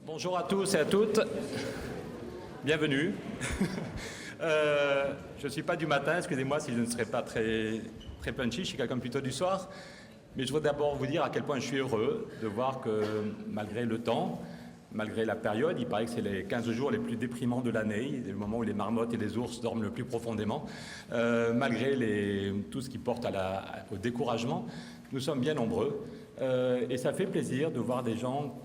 Bonjour à tous et à toutes, bienvenue. Je ne suis pas du matin, excusez-moi si je ne serai pas très punchy, je suis quelqu'un plutôt du soir. Mais je voudrais d'abord vous dire à quel point je suis heureux de voir que malgré le temps, malgré la période, il paraît que c'est les 15 jours les plus déprimants de l'année, le moment où les marmottes et les ours dorment le plus profondément, malgré tout ce qui porte au découragement, nous sommes bien nombreux. Et ça fait plaisir de voir des gens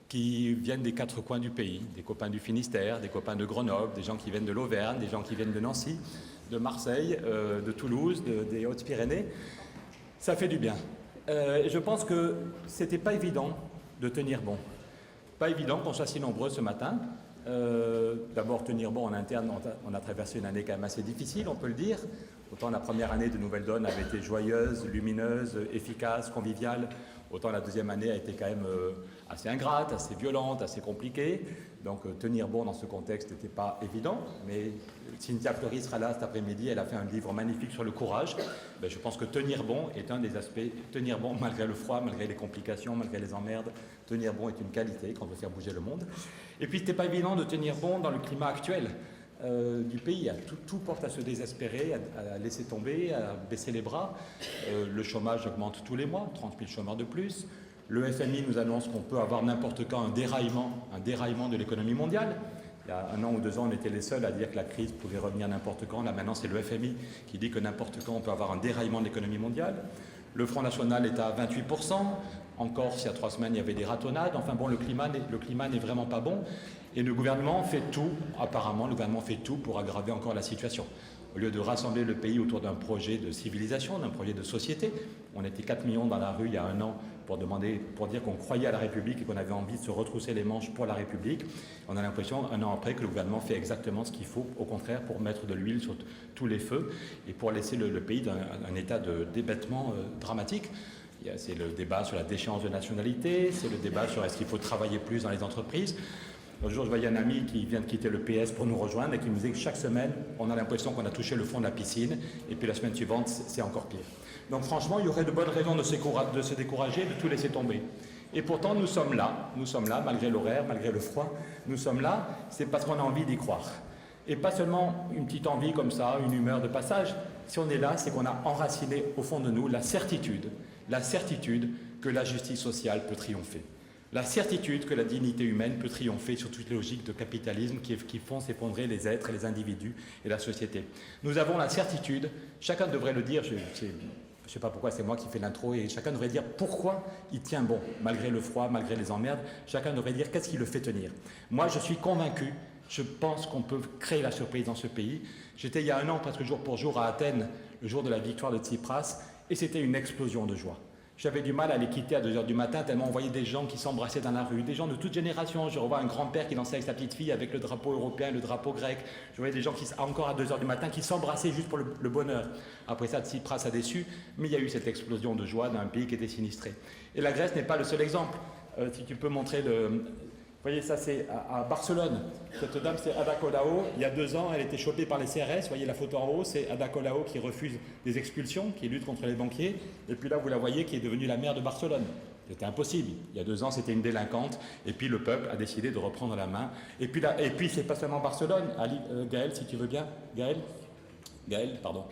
qui viennent des quatre coins du pays, des copains du Finistère, des copains de Grenoble, des gens qui viennent de l'Auvergne, des gens qui viennent de Nancy, de Marseille, de Toulouse, des Hautes-Pyrénées. Ça fait du bien. Et je pense que c'était pas évident de tenir bon. Pas évident qu'on soit si nombreux ce matin. D'abord, tenir bon en interne, on a traversé une année quand même assez difficile, on peut le dire. Autant la première année de Nouvelle Donne avait été joyeuse, lumineuse, efficace, conviviale. Autant la deuxième année a été quand même assez ingrate, assez violente, assez compliquée. Donc tenir bon dans ce contexte n'était pas évident. Mais Cynthia Fleury sera là cet après-midi, elle a fait un livre magnifique sur le courage. Ben, je pense que tenir bon est un des aspects. Tenir bon malgré le froid, malgré les complications, malgré les emmerdes. Tenir bon est une qualité quand on veut faire bouger le monde. Et puis c'était pas évident de tenir bon dans le climat actuel. Du pays. Tout porte à se désespérer, à laisser tomber, à baisser les bras. Le chômage augmente tous les mois, 30 000 chômeurs de plus. Le FMI nous annonce qu'on peut avoir n'importe quand un déraillement de l'économie mondiale. Il y a 1 an ou 2 ans, on était les seuls à dire que la crise pouvait revenir n'importe quand. Là, maintenant, c'est le FMI qui dit que n'importe quand, on peut avoir un déraillement de l'économie mondiale. Le Front National est à 28%. En Corse, il y a 3 semaines, il y avait des ratonnades. Enfin bon, le climat n'est vraiment pas bon. Et le gouvernement fait tout, apparemment, le gouvernement fait tout pour aggraver encore la situation. Au lieu de rassembler le pays autour d'un projet de civilisation, d'un projet de société, on était 4 millions dans la rue il y a 1 an pour dire qu'on croyait à la République et qu'on avait envie de se retrousser les manches pour la République. On a l'impression, 1 an après, que le gouvernement fait exactement ce qu'il faut, au contraire, pour mettre de l'huile sur tous les feux et pour laisser le pays dans un état de débêtement dramatique. C'est le débat sur la déchéance de nationalité, c'est le débat sur est-ce qu'il faut travailler plus dans les entreprises. L'autre jour, je voyais un ami qui vient de quitter le PS pour nous rejoindre et qui me disait que chaque semaine, on a l'impression qu'on a touché le fond de la piscine et puis la semaine suivante, c'est encore pire. Donc franchement, il y aurait de bonnes raisons de se décourager, de tout laisser tomber. Et pourtant, nous sommes là, malgré l'horaire, malgré le froid, nous sommes là, c'est parce qu'on a envie d'y croire. Et pas seulement une petite envie comme ça, une humeur de passage. Si on est là, c'est qu'on a enraciné au fond de nous la certitude que la justice sociale peut triompher. La certitude que la dignité humaine peut triompher sur toutes les logiques de capitalisme qui font s'effondrer les êtres, les individus et la société. Nous avons la certitude, chacun devrait le dire, je ne sais pas pourquoi c'est moi qui fais l'intro, et chacun devrait dire pourquoi il tient bon, malgré le froid, malgré les emmerdes, chacun devrait dire qu'est-ce qui le fait tenir. Moi, je suis convaincu, je pense qu'on peut créer la surprise dans ce pays. J'étais il y a 1 an, presque jour pour jour, à Athènes, le jour de la victoire de Tsipras, et c'était une explosion de joie. J'avais du mal à les quitter à 2 h du matin, tellement on voyait des gens qui s'embrassaient dans la rue, des gens de toute génération. Je revois un grand-père qui dansait avec sa petite fille avec le drapeau européen, le drapeau grec. Je voyais des gens qui, encore à 2 h du matin, qui s'embrassaient juste pour le bonheur. Après ça, Tsipras a déçu, mais il y a eu cette explosion de joie d'un pays qui était sinistré. Et la Grèce n'est pas le seul exemple. Si tu peux montrer Vous voyez, ça c'est à Barcelone. Cette dame, c'est Ada Colau. Il y a 2 ans, elle était chopée par les CRS. Vous voyez la photo en haut, c'est Ada Colau qui refuse des expulsions, qui lutte contre les banquiers. Et puis là, vous la voyez, qui est devenue la maire de Barcelone. C'était impossible. Il y a 2 ans, c'était une délinquante. Et puis le peuple a décidé de reprendre la main. Et puis c'est pas seulement Barcelone. Gaël, si tu veux bien. Gaël, pardon.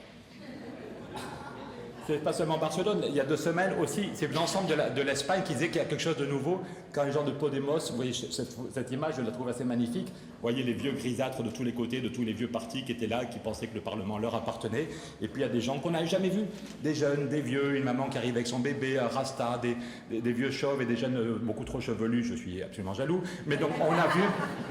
C'est pas seulement Barcelone, il y a 2 semaines aussi, c'est l'ensemble de l'Espagne qui disait qu'il y a quelque chose de nouveau. Quand les gens de Podemos, vous voyez cette image, je la trouve assez magnifique. Vous voyez les vieux grisâtres de tous les côtés, de tous les vieux partis qui étaient là, qui pensaient que le Parlement leur appartenait. Et puis il y a des gens qu'on n'avait jamais vus. Des jeunes, des vieux, une maman qui arrive avec son bébé, un rasta, des vieux chauves et des jeunes beaucoup trop chevelus. Je suis absolument jaloux. Mais donc on a vu,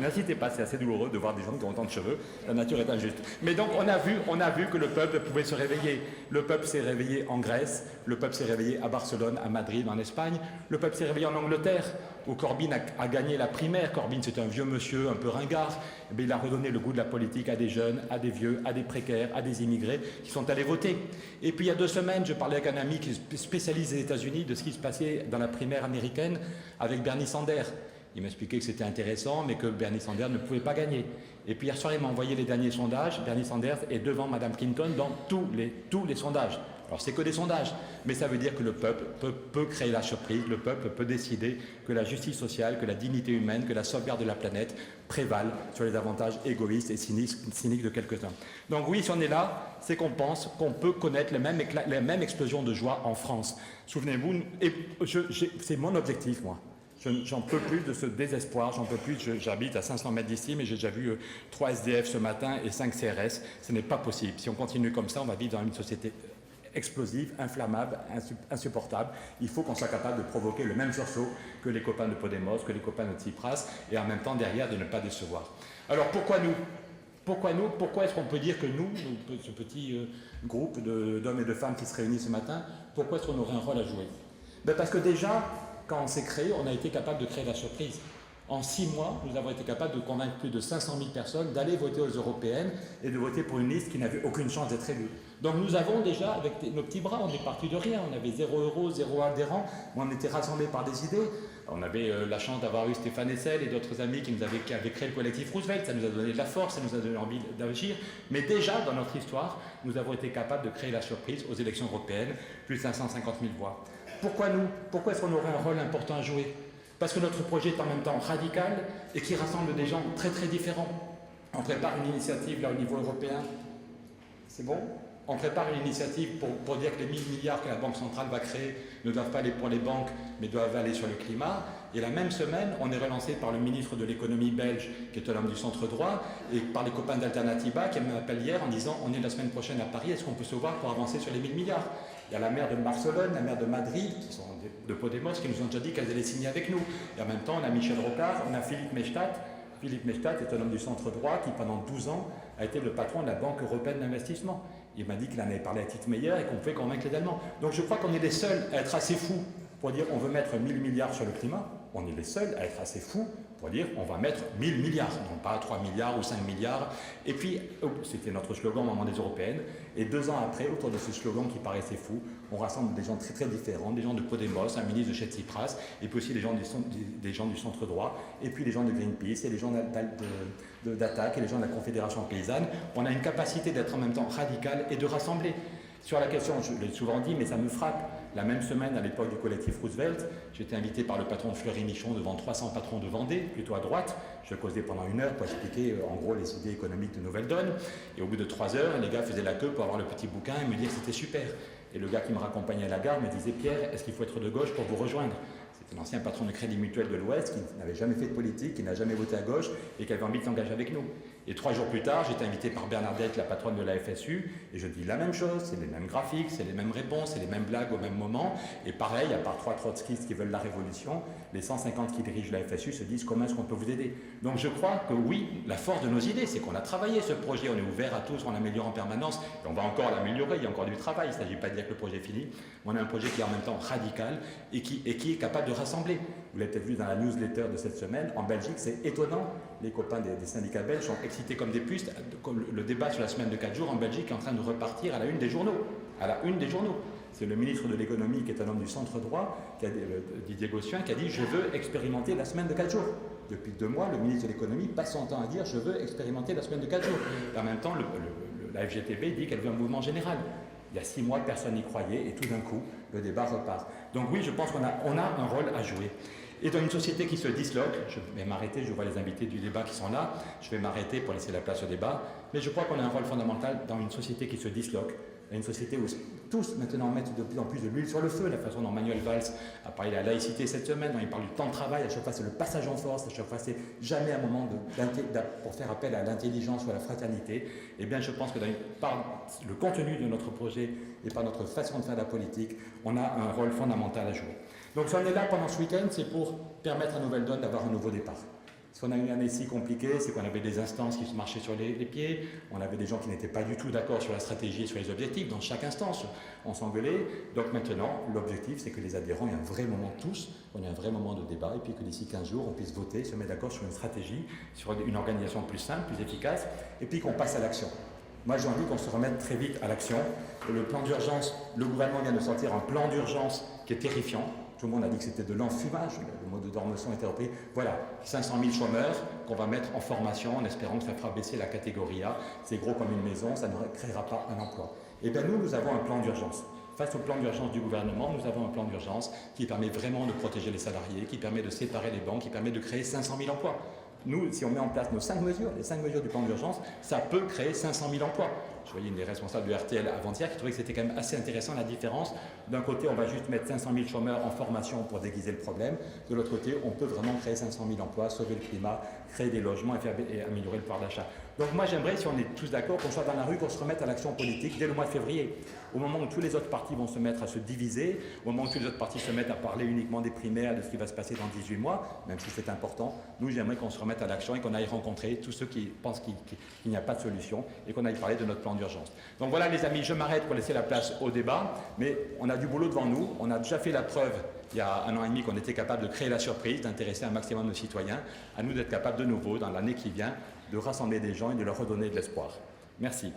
n'incitez pas, c'est assez douloureux de voir des gens qui ont autant de cheveux. La nature est injuste. Mais donc on a vu que le peuple pouvait se réveiller. Le peuple s'est réveillé en Grèce, le peuple s'est réveillé à Barcelone, à Madrid, en Espagne, le peuple s'est réveillé en Angleterre, où Corbyn a gagné la primaire. Corbyn, c'est un vieux monsieur, un peu ringard, mais il a redonné le goût de la politique à des jeunes, à des vieux, à des précaires, à des immigrés qui sont allés voter. Et puis il y a 2 semaines, je parlais avec un ami qui est spécialiste des États-Unis de ce qui se passait dans la primaire américaine avec Bernie Sanders. Il m'expliquait que c'était intéressant, mais que Bernie Sanders ne pouvait pas gagner. Et puis hier soir, il m'a envoyé les derniers sondages. Bernie Sanders est devant Mme Clinton dans tous les sondages. Alors c'est que des sondages, mais ça veut dire que le peuple peut créer la surprise, le peuple peut décider que la justice sociale, que la dignité humaine, que la sauvegarde de la planète prévalent sur les avantages égoïstes et cyniques de quelques-uns. Donc oui, si on est là, c'est qu'on pense qu'on peut connaître les mêmes explosions de joie en France. Souvenez-vous, c'est mon objectif, moi. J'en peux plus de ce désespoir, j'en peux plus. J'habite à 500 mètres d'ici, mais j'ai déjà vu 3 SDF ce matin et 5 CRS. Ce n'est pas possible. Si on continue comme ça, on va vivre dans une société explosive, inflammable, insupportable. Il faut qu'on soit capable de provoquer le même sursaut que les copains de Podemos, que les copains de Tsipras, et en même temps derrière de ne pas décevoir. Alors pourquoi nous ? Pourquoi est-ce qu'on peut dire que nous, ce petit groupe d'hommes et de femmes qui se réunissent ce matin, pourquoi est-ce qu'on aurait un rôle à jouer ? Parce que déjà, quand on s'est créé, on a été capable de créer la surprise. En 6 mois, nous avons été capables de convaincre plus de 500 000 personnes d'aller voter aux européennes et de voter pour une liste qui n'avait aucune chance d'être élue. Donc nous avons déjà, avec nos petits bras, on est parti de rien. On avait 0 €, 0 adhérents, mais on était rassemblés par des idées. On avait la chance d'avoir eu Stéphane Hessel et d'autres amis qui avaient créé le collectif Roosevelt. Ça nous a donné de la force, ça nous a donné envie d'agir. Mais déjà, dans notre histoire, nous avons été capables de créer la surprise aux élections européennes, plus de 550 000 voix. Pourquoi nous ? Pourquoi est-ce qu'on aurait un rôle important à jouer ? Parce que notre projet est en même temps radical et qui rassemble des gens très très différents. On prépare une initiative là au niveau européen. C'est bon ? On prépare une initiative pour dire que les 1000 milliards que la Banque centrale va créer ne doivent pas aller pour les banques, mais doivent aller sur le climat. Et la même semaine, on est relancé par le ministre de l'économie belge, qui est un homme du centre droit, et par les copains d'Alternativa, qui m'appellent hier en disant « On est la semaine prochaine à Paris, est-ce qu'on peut se voir pour avancer sur les 1000 milliards ?» Il y a la maire de Barcelone, la maire de Madrid, qui sont de Podemos, qui nous ont déjà dit qu'elles allaient signer avec nous. Et en même temps, on a Michel Rocard, on a Philippe Maystadt. Philippe Maystadt est un homme du centre droit qui, pendant 12 ans, a été le patron de la Banque européenne d'investissement. Il m'a dit qu'il en avait parlé à Titmeyer et qu'on pouvait convaincre les Allemands. Donc je crois qu'on est les seuls à être assez fous pour dire on veut mettre 1000 milliards sur le climat. On est les seuls à être assez fous pour dire on va mettre 1000 milliards, non pas 3 milliards ou 5 milliards. Et puis, c'était notre slogan au moment des européennes. Et 2 ans après, autour de ce slogan qui paraissait fou, on rassemble des gens très très différents, des gens de Podemos, un ministre de chez Tsipras, et puis aussi des gens du centre droit, et puis les gens de Greenpeace, et les gens d'Attaque, et les gens de la Confédération paysanne. On a une capacité d'être en même temps radical et de rassembler. Sur la question, je l'ai souvent dit, mais ça me frappe, la même semaine, à l'époque du collectif Roosevelt, j'étais invité par le patron Fleury Michon devant 300 patrons de Vendée, plutôt à droite. Je causais pendant 1 heure pour expliquer en gros les idées économiques de Nouvelle Donne. Et au bout de 3 heures, les gars faisaient la queue pour avoir le petit bouquin et me dire que c'était super. Et le gars qui me raccompagnait à la gare me disait « Pierre, est-ce qu'il faut être de gauche pour vous rejoindre ?» C'est un ancien patron de Crédit Mutuel de l'Ouest qui n'avait jamais fait de politique, qui n'a jamais voté à gauche et qui avait envie de s'engager avec nous. Et 3 jours plus tard, j'étais invité par Bernadette, la patronne de la FSU, et je dis la même chose, c'est les mêmes graphiques, c'est les mêmes réponses, c'est les mêmes blagues au même moment. Et pareil, à part 3 trotskistes qui veulent la révolution, les 150 qui dirigent la FSU se disent comment est-ce qu'on peut vous aider. Donc je crois que oui, la force de nos idées, c'est qu'on a travaillé ce projet, on est ouvert à tous, on l'améliore en permanence, et on va encore l'améliorer, il y a encore du travail, il ne s'agit pas de dire que le projet est fini, mais on a un projet qui est en même temps radical et qui est capable de rassembler. Vous l'avez peut-être vu dans la newsletter de cette semaine, en Belgique, c'est étonnant. Les copains des syndicats belges sont excités comme des puces. Comme le débat sur la semaine de 4 jours en Belgique est en train de repartir à la une des journaux. À la une des journaux. C'est le ministre de l'économie, qui est un homme du centre droit, Didier Gossuin, qui a dit « Je veux expérimenter la semaine de 4 jours ». Depuis 2 mois, le ministre de l'économie passe son temps à dire « Je veux expérimenter la semaine de 4 jours ». Et en même temps, la FGTB dit qu'elle veut un mouvement général. Il y a 6 mois, personne n'y croyait, et tout d'un coup, le débat repart. Donc oui, je pense qu'on a un rôle à jouer. Et dans une société qui se disloque, je vais m'arrêter, je vois les invités du débat qui sont là, je vais m'arrêter pour laisser la place au débat, mais je crois qu'on a un rôle fondamental dans une société qui se disloque, dans une société où tous maintenant mettent de plus en plus de l'huile sur le feu, la façon dont Manuel Valls a parlé de la laïcité cette semaine, dont il parle du temps de travail, à chaque fois c'est le passage en force, à chaque fois c'est jamais un moment pour faire appel à l'intelligence ou à la fraternité. Eh bien je pense que par le contenu de notre projet et par notre façon de faire de la politique, on a un rôle fondamental à jouer. Donc si on est là pendant ce week-end, c'est pour permettre à Nouvelle Donne d'avoir un nouveau départ. Si on a eu une année si compliquée, c'est qu'on avait des instances qui se marchaient sur les pieds, on avait des gens qui n'étaient pas du tout d'accord sur la stratégie et sur les objectifs, dans chaque instance, on s'engueulait. Donc maintenant, l'objectif, c'est que les adhérents aient un vrai moment tous, on ait un vrai moment de débat, et puis que d'ici 15 jours, on puisse voter, se mettre d'accord sur une stratégie, sur une organisation plus simple, plus efficace, et puis qu'on passe à l'action. Moi, j'ai envie qu'on se remette très vite à l'action. Le plan d'urgence, le gouvernement vient de sortir un plan d'urgence qui est terrifiant. Tout le monde a dit que c'était de l'enfumage, le mot de d'Ormesson était repris. Voilà, 500 000 chômeurs qu'on va mettre en formation en espérant que ça fera baisser la catégorie A. C'est gros comme une maison, ça ne créera pas un emploi. Eh bien nous avons un plan d'urgence. Face au plan d'urgence du gouvernement, nous avons un plan d'urgence qui permet vraiment de protéger les salariés, qui permet de séparer les banques, qui permet de créer 500 000 emplois. Nous, si on met en place nos 5 mesures, les 5 mesures du plan d'urgence, ça peut créer 500 000 emplois. Je voyais une des responsables de RTL avant-hier qui trouvait que c'était quand même assez intéressant la différence. D'un côté, on va juste mettre 500 000 chômeurs en formation pour déguiser le problème. De l'autre côté, on peut vraiment créer 500 000 emplois, sauver le climat, créer des logements et améliorer le pouvoir d'achat. Donc moi, j'aimerais, si on est tous d'accord, qu'on soit dans la rue, qu'on se remette à l'action politique dès le mois de février. Au moment où tous les autres partis vont se mettre à se diviser, au moment où tous les autres partis se mettent à parler uniquement des primaires, de ce qui va se passer dans 18 mois, même si c'est important, nous, j'aimerais qu'on se remette à l'action et qu'on aille rencontrer tous ceux qui pensent qu'il n'y a pas de solution et qu'on aille parler de notre plan d'urgence. Donc voilà les amis, je m'arrête pour laisser la place au débat, mais on a du boulot devant nous, on a déjà fait la preuve il y a 1 an et demi qu'on était capable de créer la surprise, d'intéresser un maximum de citoyens, à nous d'être capables de nouveau, dans l'année qui vient, de rassembler des gens et de leur redonner de l'espoir. Merci.